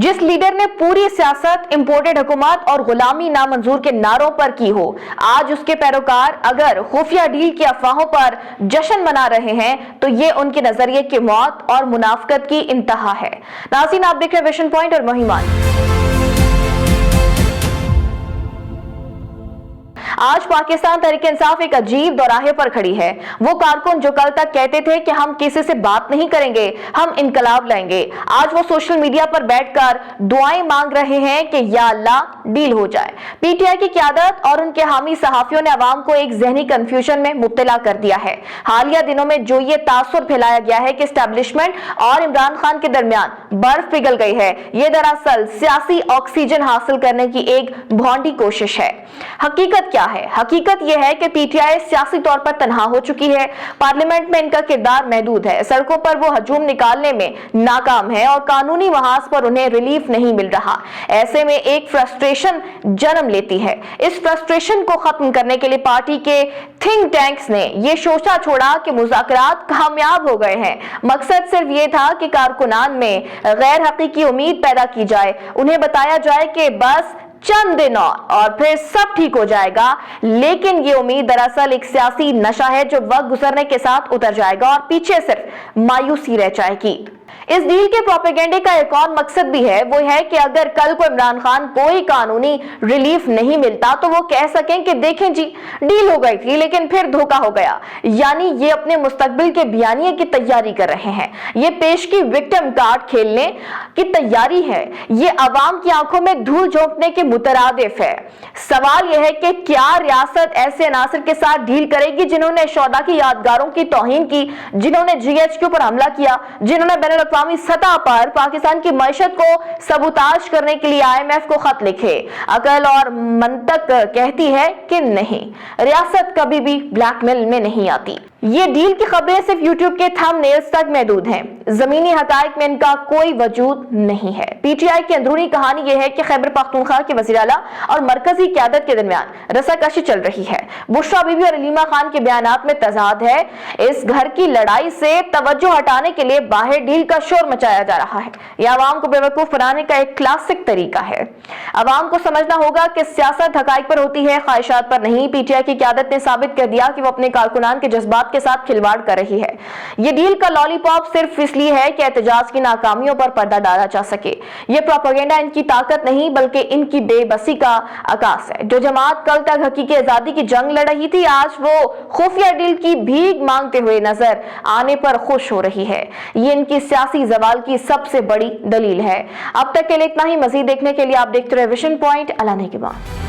जिस लीडर ने पूरी सियासत इंपोर्टेड हुकूमत और गुलामी नामंजूर के नारों पर की हो, आज उसके पैरोकार अगर खुफिया डील की अफवाहों पर जश्न मना रहे हैं तो ये उनके नजरिए की मौत और मुनाफकत की इंतहा है। नाज़रीन, आप देख रहे हैं विजन पॉइंट और महिमान। आज पाकिस्तान तहरीक इंसाफ एक अजीब दौराहे पर खड़ी है। वो कारकुन जो कल तक कहते थे कि हम किसी से बात नहीं करेंगे, हम इनकलाब लाएंगे, आज वो सोशल मीडिया पर बैठकर दुआएं मांग रहे हैं कि या अल्लाह डील हो जाए। पीटीआई की क़यादत और उनके हामी सहाफियों ने अवाम को एक ज़हनी कंफ्यूजन में मुब्तला कर दिया है। हालिया दिनों में जो ये तासुर फैलाया गया है कि एस्टेब्लिशमेंट और इमरान खान के दरमियान बर्फ पिघल गई है, ये दरअसल सियासी ऑक्सीजन हासिल करने की एक भौंडी कोशिश है। हकीकत क्या है? हकीकत यह है कि पीटीआई सियासी तौर पर तन्हा हो चुकी है। पार्लियामेंट में इनका किरदार महदूद है, सड़कों पर वो हजूम निकालने में नाकाम है और कानूनी महाज पर उन्हें रिलीफ नहीं मिल रहा। ऐसे में एक फ्रस्ट्रेशन जन्म लेती है। इस फ्रस्ट्रेशन को खत्म करने के लिए पार्टी के थिंक टैंक्स ने यह सोचा छोड़ा कि मुज़ाकरात कामयाब हो गए हैं। मकसद सिर्फ ये था कि कारकुनान में गैर हकीकी उम्मीद पैदा की जाए, उन्हें बताया जाए कि बस चंद दिन और फिर सब ठीक हो जाएगा। लेकिन ये उम्मीद दरअसल एक सियासी नशा है जो वक्त गुजरने के साथ उतर जाएगा और पीछे सिर्फ मायूसी रह जाएगी। इस डील के प्रोपेगेंडे का एक और मकसद भी है, वो है कि अगर कल को इमरान खान कोई कानूनी रिलीफ नहीं मिलता तो वो कह सकें कि देखें जी, डील हो गई थी लेकिन फिर धोखा हो गया। यानी ये अपने मुस्तकबिल के बयानिए की तैयारी कर रहे हैं। ये पेश की विक्टिम कार्ड खेलने की तैयारी है। ये अवाम की आंखों में धूल झोंकने के मुतरादिफ है। सवाल यह है कि क्या रियासत ऐसे अनासर के साथ डील करेगी जिन्होंने शोहदा की यादगारों की तौहीन की, जिन्होंने जीएचक्यू पर हमला किया, जिन्होंने बैनुल-अक़वामी सतह पर पाकिस्तान की मईशत को सबूताज करने के लिए IMF को खत लिखे। अकल और मंतक कहती है कि नहीं, रियासत कभी भी ब्लैकमेल में नहीं आती। ये डील की खबरें सिर्फ यूट्यूब के थंबनेल्स तक महदूद हैं। जमीनी हकायक में इनका कोई वजूद नहीं है। पीटीआई की अंदरूनी कहानी यह है कि खैबर पख्तूनख्वा के वज़ीर आला और मरकजी क़यादत के दरमियान रस्साकशी चल रही है। बुशरा बीबी और अलीमा खान के बयानात में तजाद है। इस घर की लड़ाई से तवज्जो हटाने के लिए बाहर डील का शोर मचाया जा रहा है। यह अवाम को बेवकूफ बनाने का एक क्लासिक तरीका है। अवाम को समझना होगा कि सियासत हकायक पर होती है, ख्वाहिशात पर नहीं। पीटीआई की क़यादत ने साबित कर दिया कि वो अपने कारकुनान के जज्बात के साथ खिलवाड़ कर रही है। ये डील का लॉलीपॉप सिर्फ इसलिए है कि एहतजाज की नाकामियों पर पर्दा डाला जा सके। ये प्रोपेगेंडा इनकी ताकत नहीं बल्कि इनकी बेबसी का आकाश है। जो जमात कल तक हकीकी आजादी की जंग लड़ रही थी, आज वो खुफिया डील की भीख मांगते हुए नजर आने पर खुश हो रही है। ये इनकी सियासी जवाल की सबसे बड़ी दलील है। अब तक के लिए इतना ही। मजीद देखने के लिए आप देखते रहे विजन पॉइंट। अल्लाह ने के बाद।